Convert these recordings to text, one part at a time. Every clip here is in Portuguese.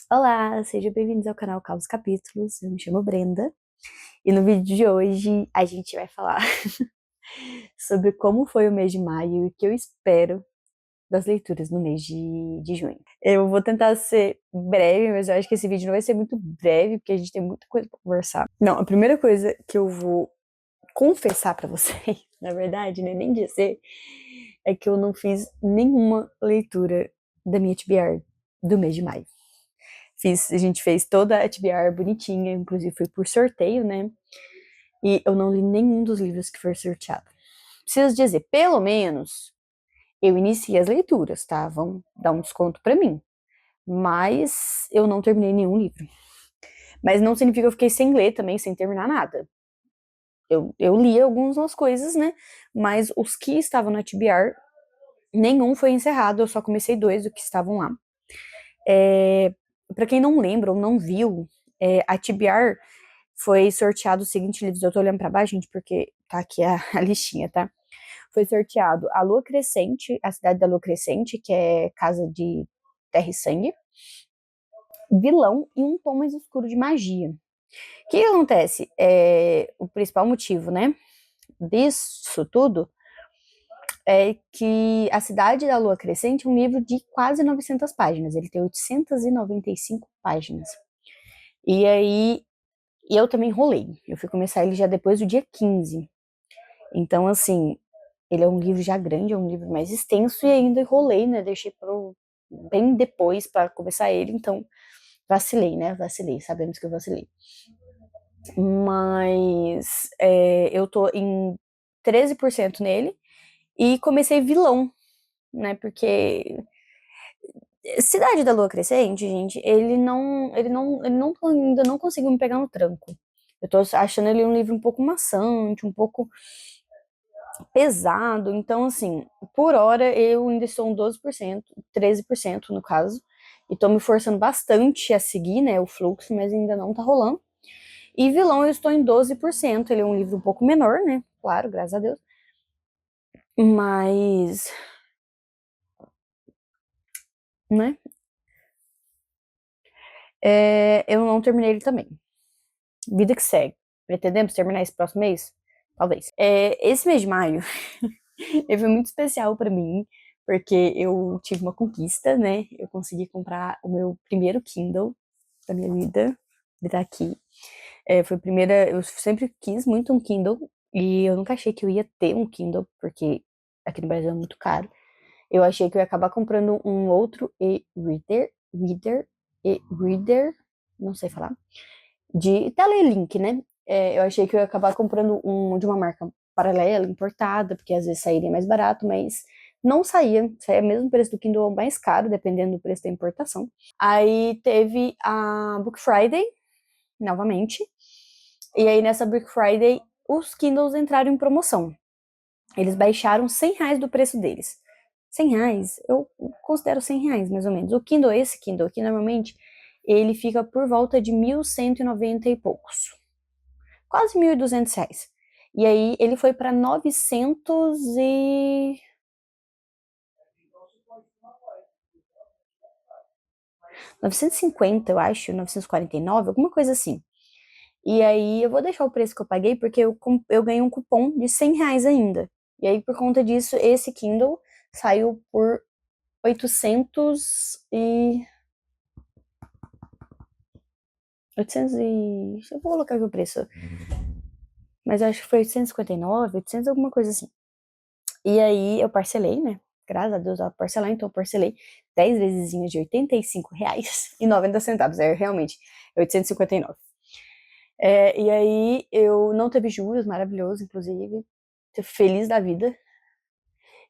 Olá, sejam bem-vindos ao canal Calvos Capítulos. Eu me chamo Brenda e no vídeo de hoje a gente vai falar sobre como foi o mês de maio e o que eu espero das leituras no mês de junho. Eu vou tentar ser breve, mas eu acho que esse vídeo não vai ser muito breve porque a gente tem muita coisa pra conversar. Não, a primeira coisa que eu vou confessar pra vocês, na verdade, né, nem dizer, é que eu não fiz nenhuma leitura da minha TBR do mês de maio. A gente fez toda a TBR bonitinha, inclusive foi por sorteio, né? E eu não li nenhum dos livros que foi sorteado. Preciso dizer, pelo menos, eu iniciei as leituras, tá? Vão dar um desconto pra mim. Mas eu não terminei nenhum livro. Mas não significa que eu fiquei sem ler também, sem terminar nada. Eu li algumas coisas, né? Mas os que estavam na TBR, nenhum foi encerrado, eu só comecei 2 do que estavam lá. Pra quem não lembra ou não viu, a TBR foi sorteado os seguintes livros. Eu tô olhando pra baixo, gente, porque tá aqui a listinha, tá? Foi sorteado A Lua Crescente, A Cidade da Lua Crescente, que é Casa de Terra e Sangue, Vilão e Um Tom Mais Escuro de Magia. O que acontece? O principal motivo, né, disso tudo é que A Cidade da Lua Crescente é um livro de quase 900 páginas. Ele tem 895 páginas. E aí, eu também enrolei. Eu fui começar ele já depois do dia 15. Então, assim, ele é um livro já grande, é um livro mais extenso e ainda enrolei, né? Deixei pro bem depois para começar ele, então vacilei, né? Vacilei, sabemos que eu vacilei. Mas eu tô em 13% nele e comecei vilão, né? Porque Cidade da Lua Crescente, gente, ele não ainda não conseguiu me pegar no tranco. Eu tô achando ele um livro um pouco maçante, um pouco pesado. Então, assim, por hora eu ainda estou em 12%, 13% no caso, e tô me forçando bastante a seguir, né, o fluxo, mas ainda não tá rolando. E vilão eu estou em 12%, ele é um livro um pouco menor, né, claro, graças a Deus, mas, né, eu não terminei ele também. Vida que segue. Pretendemos terminar esse próximo mês? Talvez. Esse mês de maio, ele foi muito especial pra mim, porque eu tive uma conquista, né? Eu consegui comprar o meu primeiro Kindle da minha vida. Ele tá aqui. Foi a primeira. Eu sempre quis muito um Kindle e eu nunca achei que eu ia ter um Kindle, porque aqui no Brasil é muito caro. Eu achei que eu ia acabar comprando um outro e-reader, não sei falar, de telelink, né? Eu achei que eu ia acabar comprando um de uma marca paralela, importada, porque às vezes sairia mais barato, mas não saía mesmo o preço do Kindle mais caro, dependendo do preço da importação. Aí teve a Book Friday, novamente, e aí nessa Book Friday os Kindles entraram em promoção. Eles baixaram R$ 100 do preço deles. R$ 100, eu considero R$ 100 mais ou menos. Esse Kindle aqui, normalmente, ele fica por volta de 1.190 e poucos. Quase R$ 1.200. E aí ele foi para 950, eu acho, 949, alguma coisa assim. E aí eu vou deixar o preço que eu paguei porque eu ganhei um cupom de R$ 100 ainda. E aí por conta disso, esse Kindle saiu por 800 e... 800 e... Eu vou colocar aqui o preço. Mas eu acho que foi 859, 800, alguma coisa assim. E aí eu parcelei, né? Graças a Deus, eu parcelar, então eu parcelei 10 vezes de R$ 85,90. Realmente, 859. E aí eu não teve juros, maravilhoso, inclusive. Tô feliz da vida.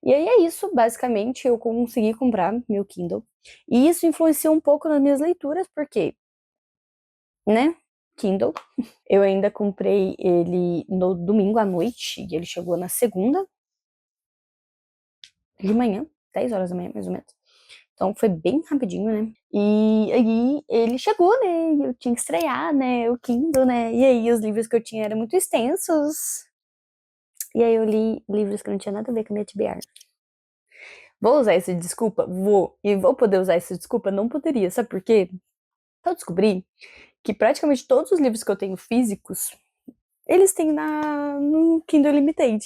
E aí é isso, basicamente, eu consegui comprar meu Kindle. E isso influenciou um pouco nas minhas leituras, porque, né? Kindle. Eu ainda comprei ele no domingo à noite, e ele chegou na segunda de manhã, 10 horas da manhã, mais ou menos. Então foi bem rapidinho, né? E aí ele chegou, né? E eu tinha que estrear, né? O Kindle, né? E aí os livros que eu tinha eram muito extensos. E aí eu li livros que não tinha nada a ver com a minha TBR. Vou usar essa desculpa? Vou. E vou poder usar essa desculpa? Não poderia. Sabe por quê? Eu descobri que praticamente todos os livros que eu tenho físicos, eles têm no Kindle Unlimited.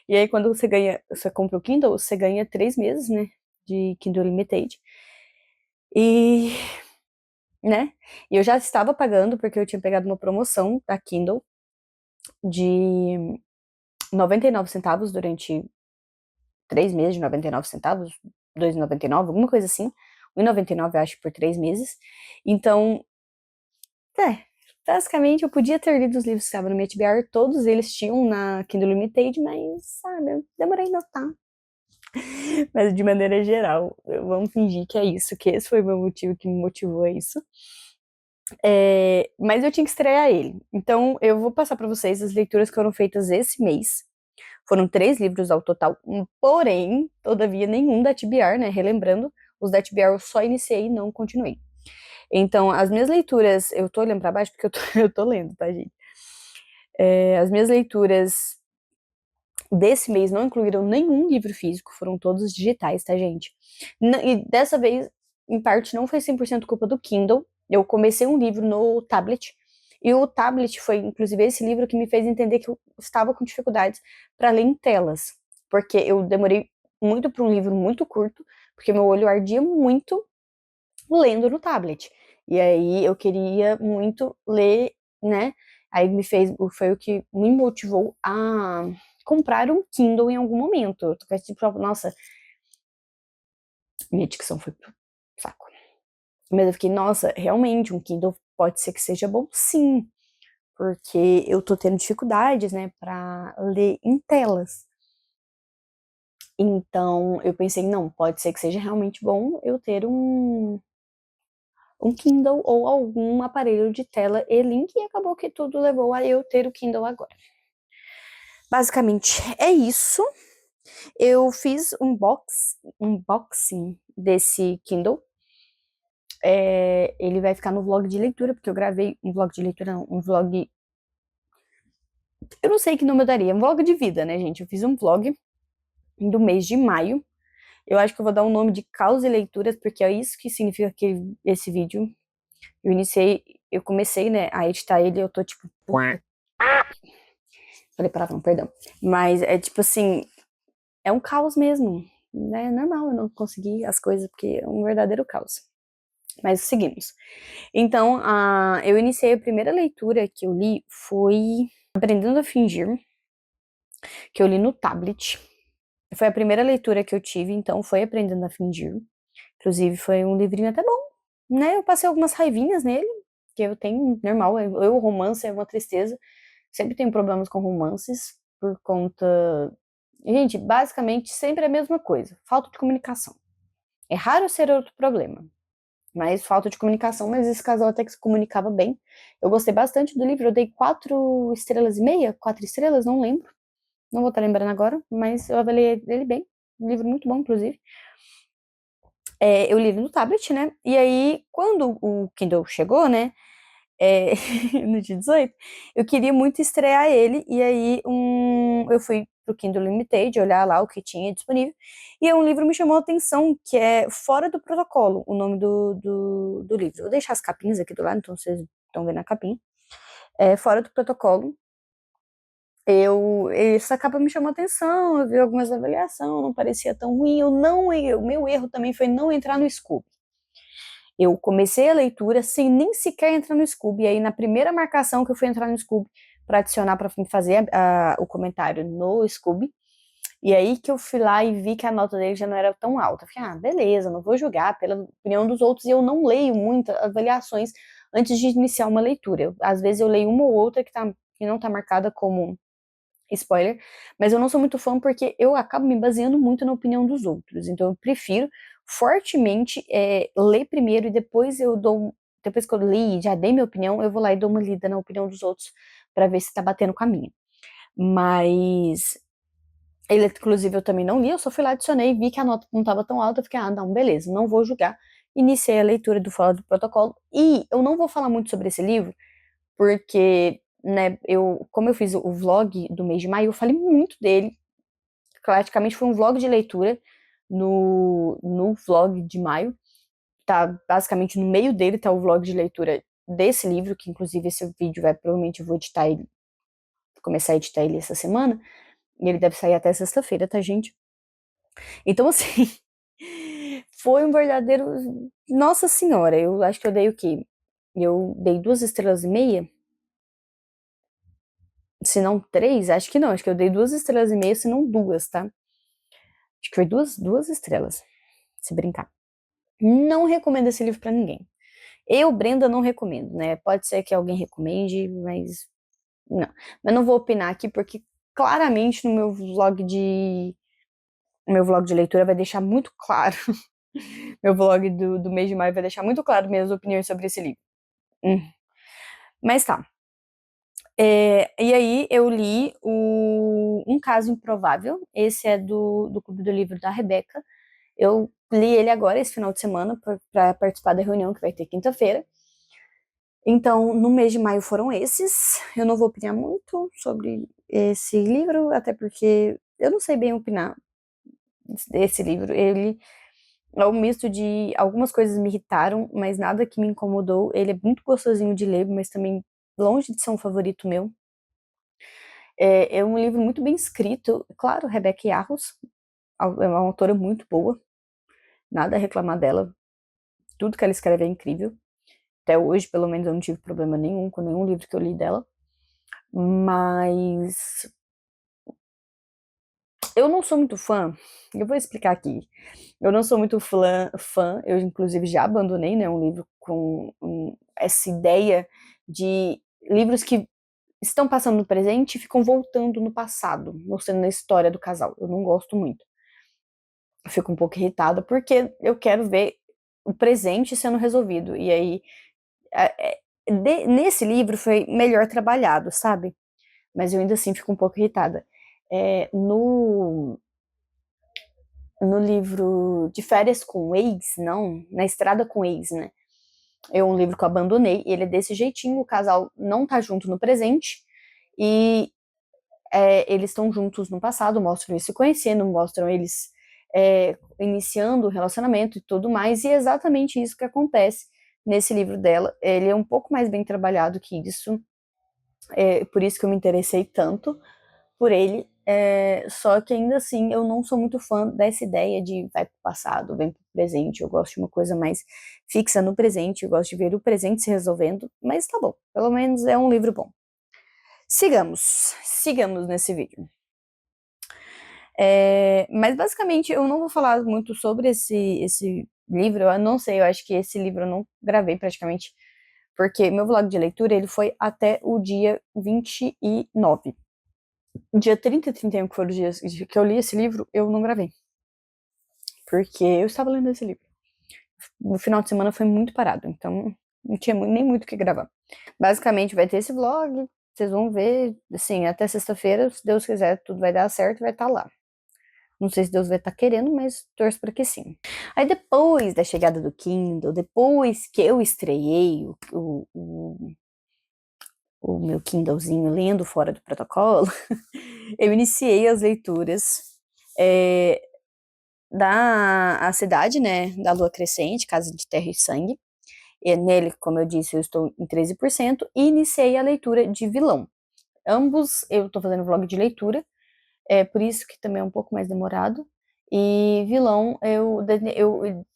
E aí, quando você compra o Kindle, você ganha 3 meses, né, de Kindle Unlimited. E, né, e eu já estava pagando, porque eu tinha pegado uma promoção da Kindle de 99 centavos durante 3 meses de 99 centavos, 2,99, alguma coisa assim. 1,99 eu acho por 3 meses. Então, basicamente eu podia ter lido os livros que estavam no meu TBR, todos eles tinham na Kindle Limited, mas, sabe, eu demorei a notar. Mas de maneira geral, vamos fingir que é isso, que esse foi o meu motivo que me motivou a isso. Mas eu tinha que estrear ele. Então, eu vou passar para vocês as leituras que foram feitas esse mês. Foram 3 livros ao total, porém, todavia, nenhum da TBR, né? Relembrando, os da TBR eu só iniciei e não continuei. Então, as minhas leituras, eu tô olhando pra baixo porque eu tô lendo, tá, gente? As minhas leituras desse mês não incluíram nenhum livro físico, foram todos digitais, tá, gente? E dessa vez, em parte, não foi 100% culpa do Kindle. Eu comecei um livro no tablet, e o tablet foi, inclusive, esse livro que me fez entender que eu estava com dificuldades para ler em telas, porque eu demorei muito para um livro muito curto, porque meu olho ardia muito lendo no tablet. E aí eu queria muito ler, né? Aí foi o que me motivou a comprar um Kindle em algum momento. Eu tô tipo, nossa, minha dicção foi pro saco. Mas eu fiquei, nossa, realmente, um Kindle pode ser que seja bom sim, porque eu tô tendo dificuldades, né, pra ler em telas. Então eu pensei, não, pode ser que seja realmente bom eu ter um Kindle ou algum aparelho de tela e link, e acabou que tudo levou a eu ter o Kindle agora. Basicamente é isso. Eu fiz um unboxing desse Kindle. Ele vai ficar no vlog de leitura, porque eu gravei um vlog de leitura, não, um vlog. Eu não sei que nome eu daria, um vlog de vida, né, gente? Eu fiz um vlog do mês de maio. Eu acho que eu vou dar um nome de Caos e Leituras, porque é isso que significa esse vídeo. Eu comecei, né, a editar ele, eu tô tipo. Falei palavrão, perdão. Mas é tipo assim, é um caos mesmo. É normal eu não conseguir as coisas, porque é um verdadeiro caos. Mas seguimos. Então, eu iniciei a primeira leitura que eu li foi Aprendendo a Fingir, que eu li no tablet. Foi a primeira leitura que eu tive, então foi Aprendendo a Fingir. Inclusive, foi um livrinho até bom, né? Eu passei algumas raivinhas nele, que eu tenho, normal. O romance é uma tristeza. Sempre tenho problemas com romances, por conta. Gente, basicamente sempre é a mesma coisa: falta de comunicação. É raro ser outro problema, mas falta de comunicação. Mas esse casal até que se comunicava bem. Eu gostei bastante do livro, eu dei 4,5 estrelas, 4 estrelas, não lembro. Não vou estar lembrando agora, mas eu avaliei ele bem. Um livro muito bom, inclusive. Eu li no tablet, né? E aí, quando o Kindle chegou, né? No dia 18, eu queria muito estrear ele, e aí eu fui pro Kindle Limited olhar lá o que tinha disponível, e um livro me chamou a atenção, que é Fora do Protocolo, o nome do livro. Vou deixar as capinhas aqui do lado, então vocês estão vendo a capinha. Fora do Protocolo. Essa capa me chamou a atenção, eu vi algumas avaliações, não parecia tão ruim. O meu erro também foi não entrar no Scoob. Eu comecei a leitura sem nem sequer entrar no Scoob, e aí na primeira marcação que eu fui entrar no Scoob para adicionar, para fazer o comentário no Scoob, e aí que eu fui lá e vi que a nota dele já não era tão alta. Eu falei, beleza, não vou julgar pela opinião dos outros, e eu não leio muitas avaliações antes de iniciar uma leitura. Às vezes eu leio uma ou outra que não tá marcada como spoiler, mas eu não sou muito fã porque eu acabo me baseando muito na opinião dos outros, então eu prefiro fortemente ler primeiro e depois depois que eu li, já dei minha opinião, eu vou lá e dou uma lida na opinião dos outros para ver se tá batendo com a minha. Mas ele, inclusive, eu também não li, eu só fui lá, adicionei, vi que a nota não estava tão alta, eu fiquei, não, beleza, não vou julgar. Iniciei a leitura do Fora do Protocolo, e eu não vou falar muito sobre esse livro, porque, né, como eu fiz o vlog do mês de maio, eu falei muito dele, praticamente foi um vlog de leitura no vlog de maio, tá basicamente no meio dele, tá o vlog de leitura desse livro, que inclusive esse vídeo provavelmente eu vou editar ele, começar a editar ele essa semana, e ele deve sair até sexta-feira, tá, gente? Então, assim, foi um verdadeiro. Nossa Senhora, eu acho que eu dei o quê? Eu dei 2,5 estrelas, se não 3, acho que não, acho que eu dei 2,5 estrelas, se não 2, tá? Acho que foi duas estrelas, se brincar. Não recomendo esse livro pra ninguém. Eu, Brenda, não recomendo, né? Pode ser que alguém recomende, mas não. Mas não vou opinar aqui porque claramente no meu vlog de leitura vai deixar muito claro, meu vlog do mês de maio vai deixar muito claro minhas opiniões sobre esse livro. Hum. Mas tá. E aí eu li Um Caso Improvável, esse é do Clube do Livro da Rebeca. Eu li ele agora, esse final de semana, para participar da reunião que vai ter quinta-feira. Então, no mês de maio foram esses. Eu não vou opinar muito sobre esse livro, até porque eu não sei bem opinar desse livro. Ele é um misto de algumas coisas me irritaram, mas nada que me incomodou. Ele é muito gostosinho de ler, mas também longe de ser um favorito meu. É um livro muito bem escrito. Claro, Rebecca Yarros é uma autora muito boa, nada a reclamar dela. Tudo que ela escreve é incrível. Até hoje, pelo menos, eu não tive problema nenhum com nenhum livro que eu li dela. Mas eu não sou muito fã. Eu vou explicar aqui. Eu não sou muito fã. Eu, inclusive, já abandonei, né, um livro com essa ideia de livros que estão passando no presente e ficam voltando no passado, mostrando a história do casal. Eu não gosto muito. Eu fico um pouco irritada porque eu quero ver o presente sendo resolvido. E aí, nesse livro foi melhor trabalhado, sabe? Mas eu ainda assim fico um pouco irritada. No livro De Férias com o Ex, não, Na Estrada com o Ex, né? É um livro que eu abandonei, ele é desse jeitinho, o casal não tá junto no presente, e eles estão juntos no passado, mostram eles se conhecendo, mostram eles iniciando o relacionamento e tudo mais, e é exatamente isso que acontece nesse livro dela. Ele é um pouco mais bem trabalhado que isso, por isso que eu me interessei tanto por ele, só que ainda assim eu não sou muito fã dessa ideia de vai pro passado, vem pro presente, eu gosto de uma coisa mais fixa no presente, eu gosto de ver o presente se resolvendo, mas tá bom, pelo menos é um livro bom. Sigamos nesse vídeo. Mas basicamente eu não vou falar muito sobre esse livro, eu não sei, eu acho que esse livro eu não gravei praticamente, porque meu vlog de leitura ele foi até o dia 29. Dia 30 e 31, que foram os dias que eu li esse livro, eu não gravei. Porque eu estava lendo esse livro. No final de semana foi muito parado, então não tinha nem muito o que gravar. Basicamente vai ter esse vlog, vocês vão ver, assim, até sexta-feira, se Deus quiser, tudo vai dar certo, vai estar lá. Não sei se Deus vai estar querendo, mas torço para que sim. Aí depois da chegada do Kindle, depois que eu estreiei o meu Kindlezinho lendo fora do protocolo, eu iniciei as leituras da A Cidade, né, da Lua Crescente, Casa de Terra e Sangue. E nele, como eu disse, eu estou em 13% e iniciei a leitura de Vilão. Ambos eu estou fazendo vlog de leitura, por isso que também é um pouco mais demorado. E Vilão eu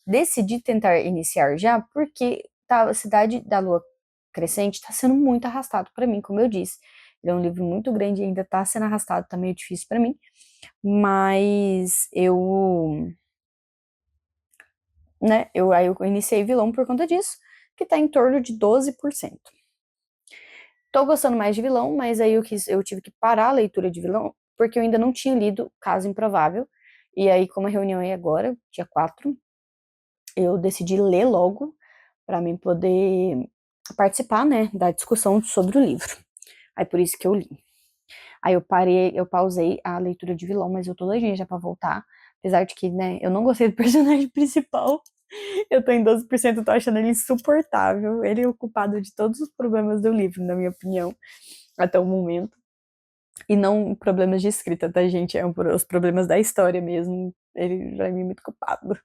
decidi tentar iniciar já porque A Cidade da Lua Crescente está sendo muito arrastado para mim, como eu disse. Ele é um livro muito grande e ainda está sendo arrastado, tá meio difícil para mim. Mas aí eu iniciei Vilão por conta disso, que tá em torno de 12%. Tô gostando mais de Vilão, mas aí eu tive que parar a leitura de Vilão, porque eu ainda não tinha lido Caso Improvável, e aí como a reunião é agora, dia 4, eu decidi ler logo, para mim poder participar, né, da discussão sobre o livro. Aí por isso que eu li. Aí eu pausei a leitura de Vilão, mas eu tô doidinha já pra voltar, apesar de que, né, eu não gostei do personagem principal. Eu tô em 12%, tô achando ele insuportável. Ele é o culpado de todos os problemas do livro, na minha opinião, até o momento. E não problemas de escrita, tá, gente? É os problemas da história mesmo. Ele já é muito culpado.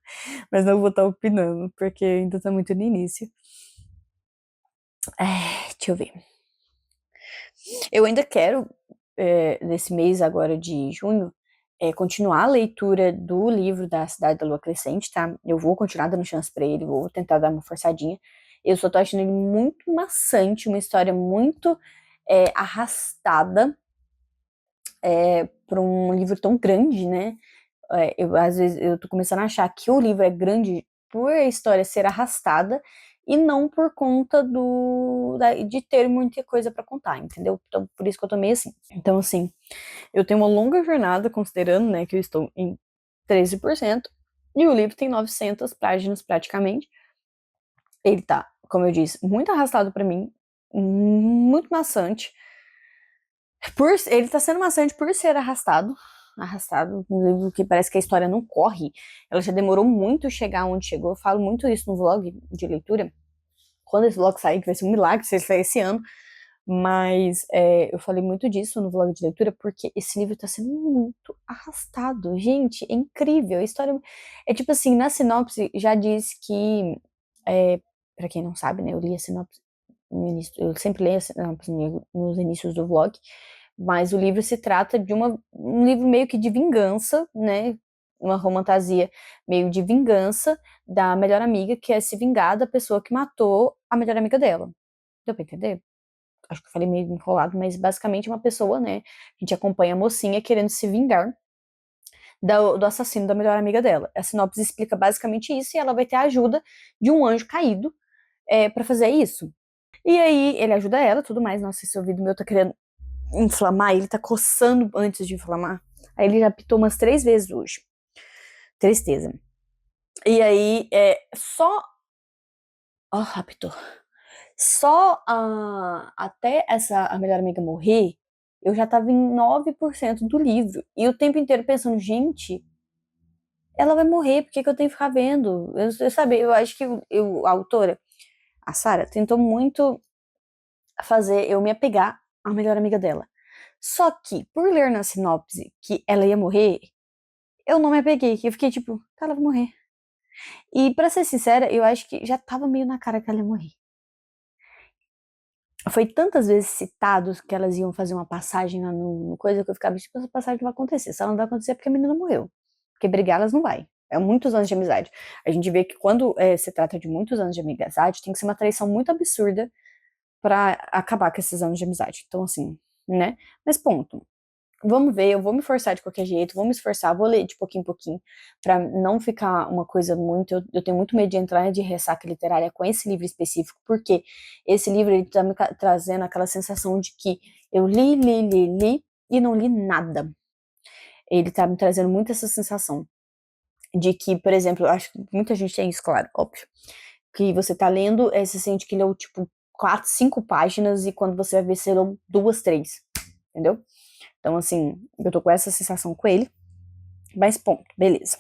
Mas não vou estar opinando, porque ainda tá muito no início. Deixa eu ver. Eu ainda quero, nesse mês agora de junho, continuar a leitura do livro da Cidade da Lua Crescente, tá? Eu vou continuar dando chance pra ele, vou tentar dar uma forçadinha. Eu só tô achando ele muito maçante, uma história muito arrastada pra um livro tão grande, né? Às vezes eu tô começando a achar que o livro é grande por a história ser arrastada e não por conta de ter muita coisa pra contar, entendeu? Então, por isso que eu tô meio assim. Então, assim, eu tenho uma longa jornada, considerando, né, que eu estou em 13%, e o livro tem 900 páginas praticamente. Ele tá, como eu disse, muito arrastado pra mim, muito maçante. Ele tá sendo maçante por ser arrastado, um livro que parece que a história não corre. Ela já demorou muito chegar onde chegou. Eu falo muito isso no vlog de leitura. Quando esse vlog sair, que vai ser um milagre se ele sair esse ano, mas eu falei muito disso no vlog de leitura porque esse livro tá sendo muito arrastado. Gente, é incrível. A história é tipo assim, na sinopse já diz que, pra quem não sabe, né, eu li a sinopse no início, eu sempre leio a sinopse nos inícios do vlog, mas o livro se trata de um livro meio que de vingança, né? Uma romantasia meio de vingança da melhor amiga que quer se vingar da pessoa que matou a melhor amiga dela. Deu pra entender? Acho que eu falei meio enrolado, mas basicamente uma pessoa, né? A gente acompanha a mocinha querendo se vingar do assassino da melhor amiga dela. A sinopse explica basicamente isso e ela vai ter a ajuda de um anjo caído para fazer isso. E aí ele ajuda ela, tudo mais. Nossa, esse ouvido meu tá querendo inflamar, ele tá coçando antes de inflamar. Aí ele já pitou umas 3 vezes hoje. Tristeza. E aí, Ó, apitou. Só até a melhor amiga morrer, eu já tava em 9% do livro. E o tempo inteiro pensando, gente, ela vai morrer, por que, que eu tenho que ficar vendo? Sabe, eu acho que a autora, a Sarah, tentou muito fazer eu me apegar à melhor amiga dela. Só que, por ler na sinopse que ela ia morrer, eu não me apeguei. Eu fiquei tipo, tá, ela vai morrer. E pra ser sincera, eu acho que já tava meio na cara que ela ia morrer. Foi tantas vezes citado que elas iam fazer uma passagem lá no coisa que eu ficava tipo, essa passagem não vai acontecer. Se ela não vai acontecer é porque a menina morreu. Porque brigar elas não vai. É muitos anos de amizade. A gente vê que quando se trata de muitos anos de amizade, tem que ser uma traição muito absurda pra acabar com esses anos de amizade. Então, assim, né? Mas ponto. Vamos ver, eu vou me forçar de qualquer jeito, vou me esforçar, vou ler de pouquinho em pouquinho, pra não ficar uma coisa muito. Eu tenho muito medo de entrar de ressaca literária com esse livro específico, porque esse livro ele tá me trazendo aquela sensação de que eu li e não li nada. Ele tá me trazendo muito essa sensação de que, por exemplo, eu acho que muita gente tem isso, claro, óbvio, que você tá lendo, você sente que leu tipo 4, 5 páginas e quando você vai ver, você leu 2, 3, entendeu? Então, assim, eu tô com essa sensação com ele. Mas ponto, beleza.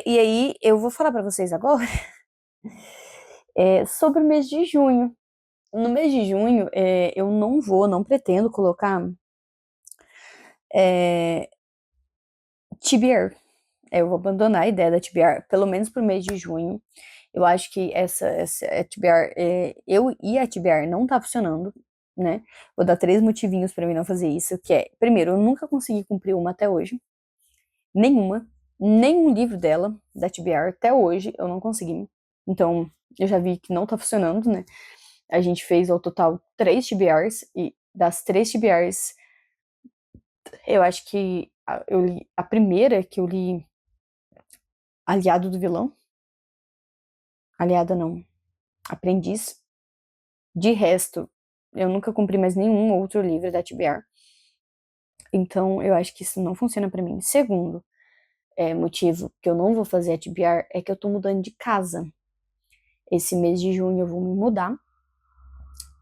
E aí, eu vou falar pra vocês agora sobre o mês de junho. No mês de junho, eu não pretendo colocar TBR. Eu vou abandonar a ideia da TBR, pelo menos pro mês de junho. Eu acho que essa TBR, eu e a TBR não tá funcionando, né? Vou dar 3 motivinhos pra mim não fazer isso, que é, primeiro, eu nunca consegui cumprir uma até hoje. Nenhuma. Nenhum livro dela, da TBR, até hoje, eu não consegui. Então, eu já vi que não tá funcionando, né? A gente fez ao total 3 TBRs, e das 3 TBRs, eu acho que eu li a primeira que eu li Aliado do Vilão. Aliada não. Aprendiz. De resto, eu nunca cumpri mais nenhum outro livro da TBR. Então, eu acho que isso não funciona pra mim. Segundo, motivo que eu não vou fazer a TBR é que eu tô mudando de casa. Esse mês de junho eu vou me mudar.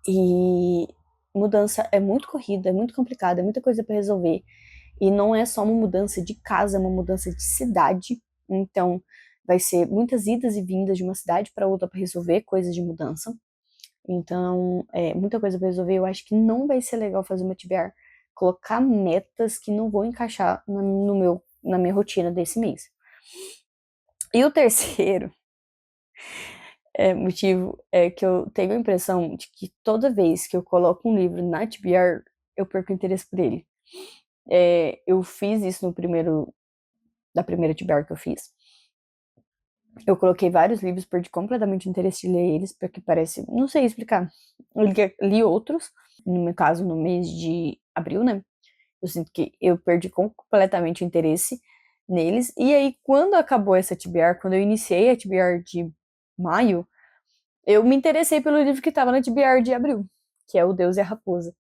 E mudança é muito corrida, é muito complicada, é muita coisa para resolver. E não é só uma mudança de casa, é uma mudança de cidade. Então, vai ser muitas idas e vindas de uma cidade para outra para resolver coisas de mudança. Então, muita coisa para resolver. Eu acho que não vai ser legal fazer uma TBR colocar metas que não vão encaixar na minha rotina desse mês. E o terceiro motivo é que eu tenho a impressão de que toda vez que eu coloco um livro na TBR, eu perco o interesse por ele. Eu fiz isso da primeira TBR que eu fiz. Eu coloquei vários livros, perdi completamente o interesse de ler eles, porque parece, não sei explicar. Eu li outros, no meu caso, no mês de abril, né? Eu sinto que eu perdi completamente o interesse neles. E aí, quando acabou essa TBR, quando eu iniciei a TBR de maio, eu me interessei pelo livro que estava na TBR de abril, que é O Deus e a Raposa.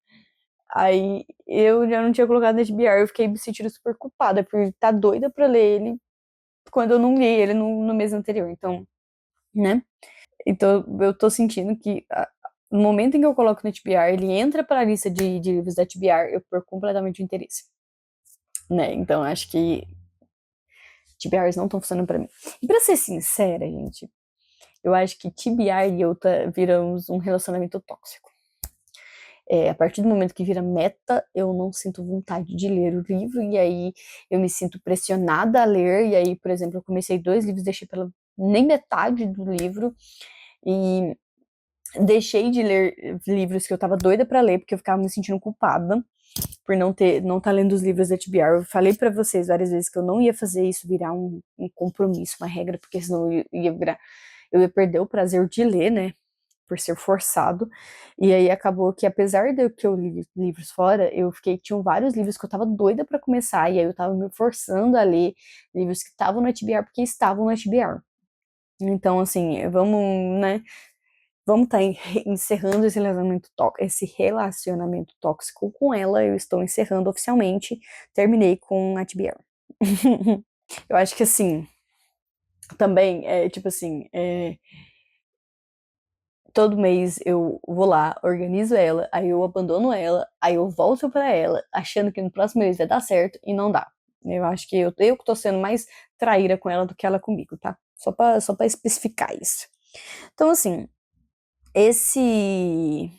Aí eu já não tinha colocado na TBR, eu fiquei me sentindo super culpada por estar doida pra ler ele quando eu não li ele no mês anterior. Então, né? Então eu tô sentindo que no momento em que eu coloco na TBR, ele entra para a lista de livros da TBR, eu perco completamente o interesse. Né? Então acho que TBRs não estão funcionando pra mim. E pra ser sincera, gente, eu acho que TBR e eu viramos um relacionamento tóxico. A partir do momento que vira meta, eu não sinto vontade de ler o livro, e aí eu me sinto pressionada a ler, e aí, por exemplo, eu comecei 2 livros, deixei pela nem metade do livro, e deixei de ler livros que eu tava doida pra ler, porque eu ficava me sentindo culpada por não tá lendo os livros da TBR. Eu falei pra vocês várias vezes que eu não ia fazer isso virar um compromisso, uma regra, porque senão eu ia perder o prazer de ler, né? Por ser forçado. E aí acabou que, apesar de que eu li livros fora, tinham vários livros que eu tava doida pra começar, e aí eu tava me forçando a ler livros que estavam no TBR porque estavam no TBR. Então, assim, vamos tá encerrando esse relacionamento tóxico com ela. Eu estou encerrando oficialmente. Terminei com a TBR. Eu acho que, assim, também, tipo assim, todo mês eu vou lá, organizo ela, aí eu abandono ela, aí eu volto pra ela, achando que no próximo mês vai dar certo, e não dá. Eu acho que eu que tô sendo mais traíra com ela do que ela comigo, tá? Só pra especificar isso. Então, assim, esse...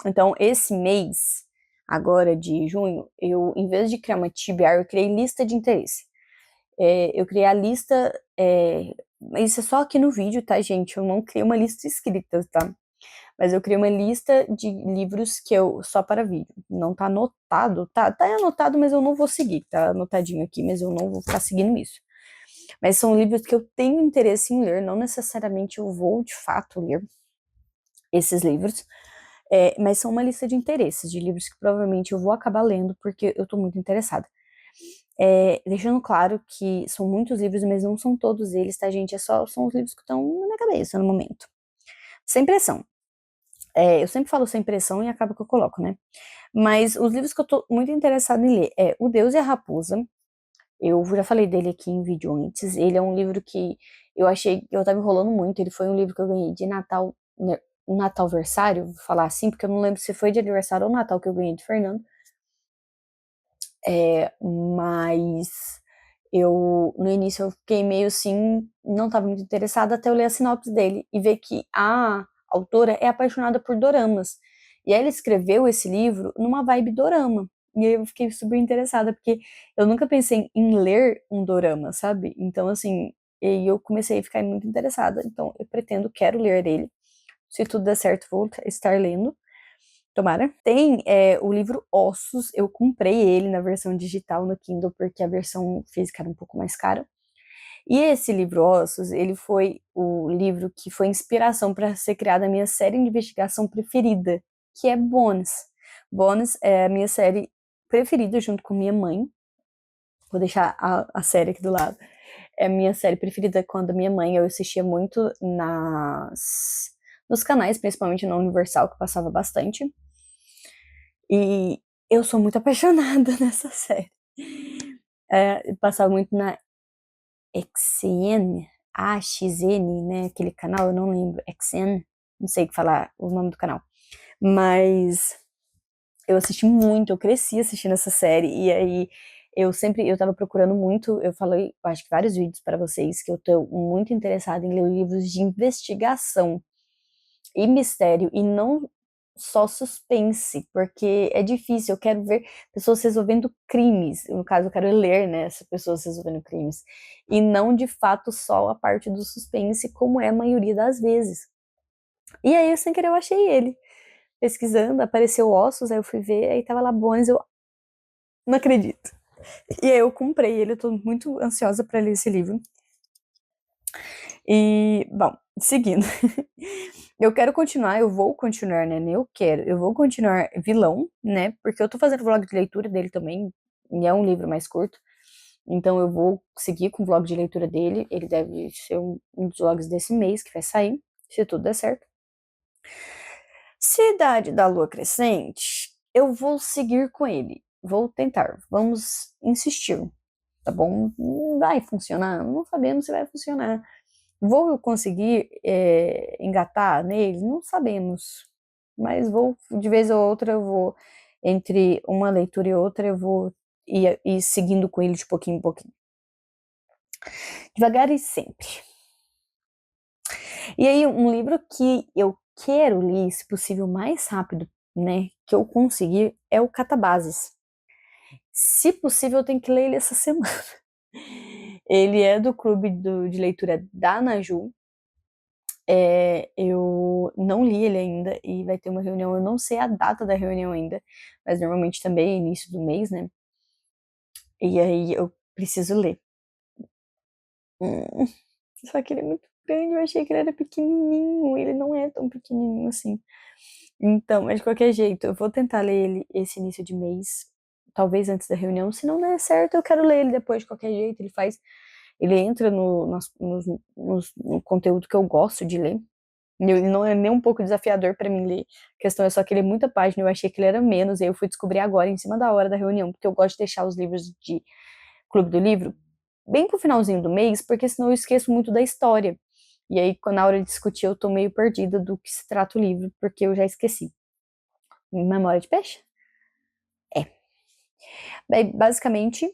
Então, esse mês, agora de junho, em vez de criar uma TBR, eu criei lista de interesse. Eu criei a lista... isso é só aqui no vídeo, tá, gente? Eu não criei uma lista escrita, tá? Mas eu criei uma lista de livros que eu só para vídeo. Não tá anotado, tá anotado, mas eu não vou seguir, tá anotadinho aqui, mas eu não vou ficar seguindo isso. Mas são livros que eu tenho interesse em ler, não necessariamente eu vou de fato ler esses livros, mas são uma lista de interesses, de livros que provavelmente eu vou acabar lendo porque eu tô muito interessada. Deixando claro que são muitos livros, mas não são todos eles, tá, gente? São os livros que estão na minha cabeça no momento. Sem pressão. Eu sempre falo sem pressão e acaba que eu coloco, né? Mas os livros que eu tô muito interessada em ler é O Deus e a Raposa. Eu já falei dele aqui em vídeo antes. Ele é um livro que eu achei que eu tava enrolando muito. Ele foi um livro que eu ganhei de Natal, né, um Natalversário, vou falar assim, porque eu não lembro se foi de aniversário ou Natal que eu ganhei de Fernando. Mas no início eu fiquei meio assim, não tava muito interessada até eu ler a sinopse dele e ver que a autora é apaixonada por doramas. E aí ela escreveu esse livro numa vibe dorama. E aí eu fiquei super interessada, porque eu nunca pensei em ler um dorama, sabe? Então, assim, e eu comecei a ficar muito interessada. Então, quero ler ele. Se tudo der certo, vou estar lendo. Tomara. Tem o livro Ossos, eu comprei ele na versão digital no Kindle, porque a versão física era um pouco mais cara. E esse livro Ossos, ele foi o livro que foi inspiração para ser criada a minha série de investigação preferida, que é Bones. Bones é a minha série preferida junto com minha mãe. Vou deixar a série aqui do lado. É a minha série preferida quando minha mãe, eu assistia muito nos canais, principalmente na Universal, que passava bastante. E eu sou muito apaixonada nessa série. Passava muito na XN, AXN, né? Aquele canal, eu não lembro. XN, não sei falar o nome do canal. Mas eu assisti muito, eu cresci assistindo essa série. E aí eu tava procurando muito. Eu falei, acho que vários vídeos para vocês, que eu tô muito interessada em ler livros de investigação e mistério, e não só suspense, porque é difícil, eu quero ver pessoas resolvendo crimes, no caso eu quero ler, né, essas pessoas resolvendo crimes, e não de fato só a parte do suspense, como é a maioria das vezes. E aí, sem querer, eu achei ele, pesquisando, apareceu Ossos, aí eu fui ver, aí tava lá Bones, eu não acredito. E aí eu comprei ele, eu tô muito ansiosa pra ler esse livro. E, bom, seguindo. Eu quero continuar, eu vou continuar, né? Eu vou continuar Vilão, né? Porque eu tô fazendo vlog de leitura dele também, e é um livro mais curto. Então eu vou seguir com o vlog de leitura dele. Ele deve ser um dos vlogs desse mês que vai sair, se tudo der certo. Cidade da Lua Crescente, eu vou seguir com ele. Vou tentar. Vamos insistir, tá bom? Não vai funcionar? Não sabemos se vai funcionar. Vou eu conseguir engatar nele? Não sabemos. Mas vou, de vez ou outra, eu vou, entre uma leitura e outra, eu vou ir seguindo com ele de pouquinho em pouquinho. Devagar e sempre. E aí, um livro que eu quero ler, se possível, mais rápido, né, que eu conseguir, é o Catabases. Se possível, eu tenho que ler ele essa semana. Ele é do clube de leitura da Naju. Eu não li ele ainda e vai ter uma reunião, eu não sei a data da reunião ainda, mas normalmente também é início do mês, né? E aí eu preciso ler. Só que ele é muito grande, eu achei que ele era pequenininho, ele não é tão pequenininho assim. Então, mas de qualquer jeito, eu vou tentar ler ele esse início de mês, talvez antes da reunião. Se não der certo, eu quero ler ele depois de qualquer jeito. Ele entra no conteúdo que eu gosto de ler. Ele não é nem um pouco desafiador pra mim ler. A questão é só que ele é muita página, eu achei que ele era menos, e aí eu fui descobrir agora, em cima da hora da reunião, porque eu gosto de deixar os livros de Clube do Livro bem pro finalzinho do mês, porque senão eu esqueço muito da história. E aí, na hora de discutir, eu tô meio perdida do que se trata o livro, porque eu já esqueci. Memória de peixe? É. Basicamente,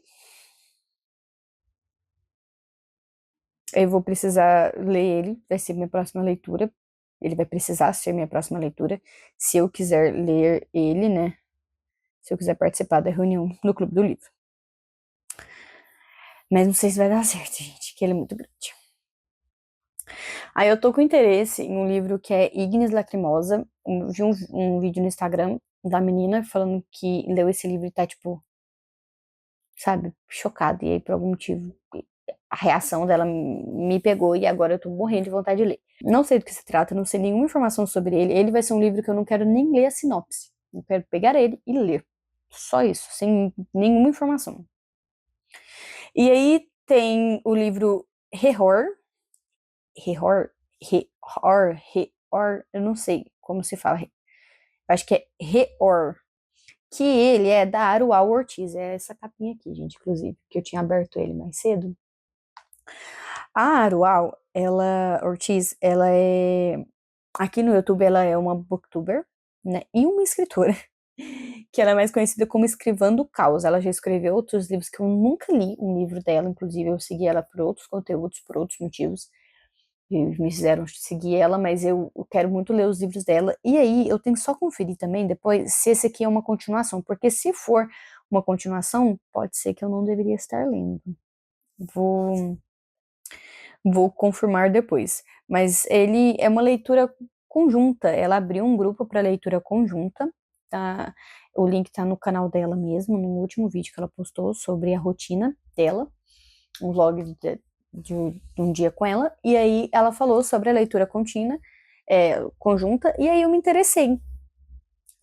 eu vou precisar ler ele, vai ser minha próxima leitura. Ele vai precisar ser minha próxima leitura, se eu quiser ler ele, né? Se eu quiser participar da reunião no Clube do Livro. Mas não sei se vai dar certo, gente, que ele é muito grande. Aí eu tô com interesse em um livro que é Ignis Lacrimosa. Vi um vídeo no Instagram da menina falando que leu esse livro e tá, tipo, sabe, chocada. E aí, por algum motivo, a reação dela me pegou e agora eu tô morrendo de vontade de ler. Não sei do que se trata, não sei nenhuma informação sobre ele. Ele vai ser um livro que eu não quero nem ler a sinopse. Eu quero pegar ele e ler. Só isso, sem nenhuma informação. E aí tem o livro Rehor. Rehor? Rehor, eu não sei como se fala. Acho que é Reor. Que ele é da Arual Ortiz. É essa capinha aqui, gente, inclusive, que eu tinha aberto ele mais cedo. A Arual, Ortiz, ela é. Aqui no YouTube, ela é uma booktuber, né? E uma escritora. Que ela é mais conhecida como Escrivando Caos. Ela já escreveu outros livros que eu nunca li, um livro dela, inclusive eu segui ela por outros conteúdos, por outros motivos. Me fizeram seguir ela, mas eu quero muito ler os livros dela. E aí eu tenho que só conferir também depois se esse aqui é uma continuação, porque se for uma continuação, pode ser que eu não deveria estar lendo. Vou, vou confirmar depois. Mas ele é uma leitura conjunta. Ela abriu um grupo para leitura conjunta. Tá? O link tá no canal dela mesmo, no último vídeo que ela postou sobre a rotina dela, um vlog de um dia com ela, e aí ela falou sobre a leitura contínua, conjunta, e aí eu me interessei.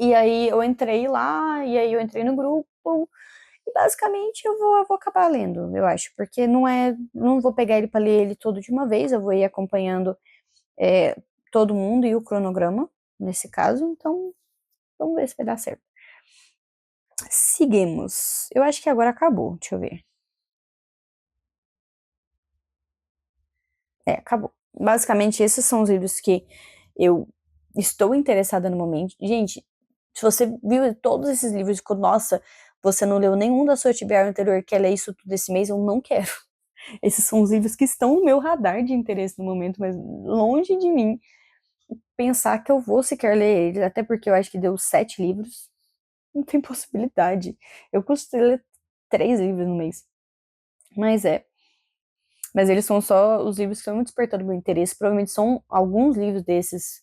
E aí eu entrei lá, e aí eu entrei no grupo, e basicamente eu vou acabar lendo, eu acho, porque não vou pegar ele para ler ele todo de uma vez, eu vou ir acompanhando todo mundo e o cronograma, nesse caso, então vamos ver se vai dar certo. Seguimos. Eu acho que agora acabou, deixa eu ver. Acabou. Basicamente, esses são os livros que eu estou interessada no momento. Gente, se você viu todos esses livros e ficou, nossa, você não leu nenhum da sua TBR anterior, quer ler isso tudo esse mês, eu não quero. Esses são os livros que estão no meu radar de interesse no momento, mas longe de mim pensar que eu vou sequer ler eles, até porque eu acho que deu 7 livros. Não tem possibilidade. Eu costumo ler 3 livros no mês. Mas eles são só os livros que estão despertando meu interesse. Provavelmente são alguns livros desses,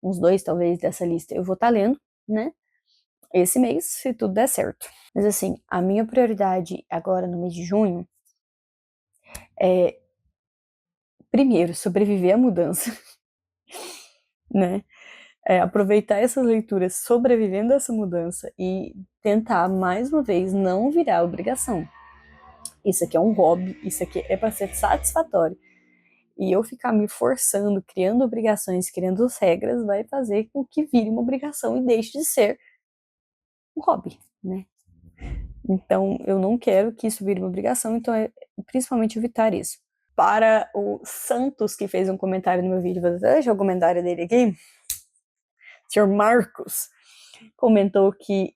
uns 2 talvez dessa lista. Eu vou estar lendo, né? Esse mês, se tudo der certo. Mas assim, a minha prioridade agora no mês de junho é, primeiro, sobreviver à mudança, né? Aproveitar essas leituras sobrevivendo a essa mudança e tentar, mais uma vez, não virar obrigação. Isso aqui é um hobby, isso aqui é para ser satisfatório. E eu ficar me forçando, criando obrigações, criando regras, vai fazer com que vire uma obrigação e deixe de ser um hobby, né? Então, eu não quero que isso vire uma obrigação, então é principalmente evitar isso. Para o Santos, que fez um comentário no meu vídeo, vou deixar o comentário dele aqui. O senhor Marcos comentou que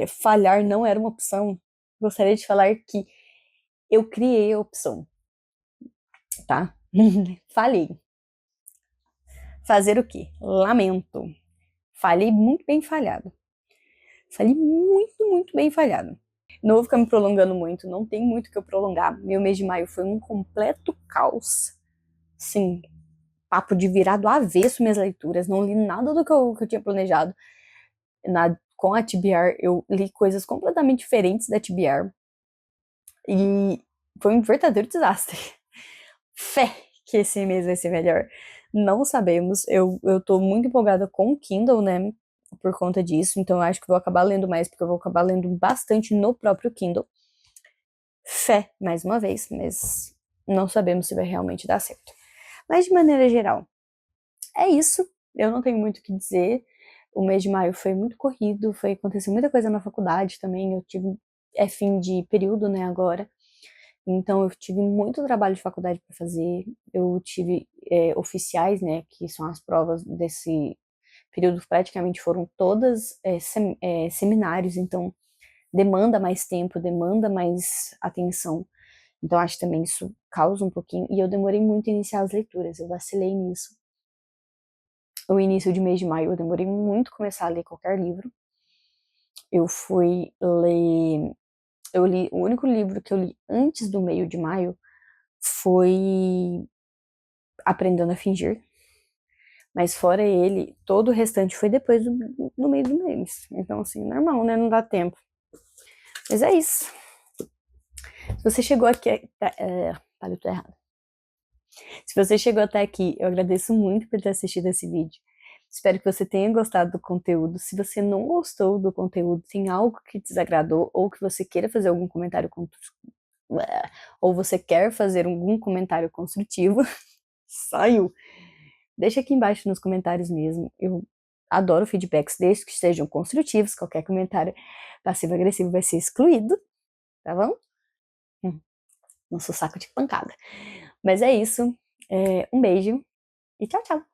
falhar não era uma opção. Gostaria de falar que eu criei a opção, tá? Falhei. Fazer o quê? Lamento. Falhei muito bem falhado. Falhei muito, muito bem falhado. Não vou ficar me prolongando muito, não tem muito o que eu prolongar. Meu mês de maio foi um completo caos. Sim, papo de virar do avesso minhas leituras. Não li nada do que eu tinha planejado. Com a TBR, eu li coisas completamente diferentes da TBR. E foi um verdadeiro desastre. Fé que esse mês vai ser melhor. Não sabemos. Eu tô muito empolgada com o Kindle, né? Por conta disso. Então eu acho que vou acabar lendo mais, porque eu vou acabar lendo bastante no próprio Kindle. Fé, mais uma vez, mas não sabemos se vai realmente dar certo. Mas de maneira geral, é isso. Eu não tenho muito o que dizer. O mês de maio foi muito corrido, aconteceu muita coisa na faculdade também. Eu tive fim de período, né, agora. Então eu tive muito trabalho de faculdade para fazer. Eu tive oficiais, né, que são as provas desse período, praticamente foram todas seminários, então demanda mais tempo, demanda mais atenção. Então acho que também isso causa um pouquinho. E eu demorei muito a iniciar as leituras, eu vacilei nisso. O início de mês de maio eu demorei muito a começar a ler qualquer livro. Eu fui ler. O único livro que eu li antes do meio de maio foi Aprendendo a Fingir. Mas fora ele, todo o restante foi depois do meio do mês. Então, assim, normal, né? Não dá tempo. Mas é isso. Se você chegou aqui. Falei tudo errado. Se você chegou até aqui, eu agradeço muito por ter assistido esse vídeo. Espero que você tenha gostado do conteúdo. Se você não gostou do conteúdo, tem algo que te desagradou, ou que você queira fazer algum comentário ou você quer fazer algum comentário construtivo, saiu. Deixa aqui embaixo nos comentários mesmo. Eu adoro feedbacks, desde que sejam construtivos. Qualquer comentário passivo-agressivo vai ser excluído, tá bom? Não sou saco de pancada. Mas é isso. Um beijo e tchau, tchau.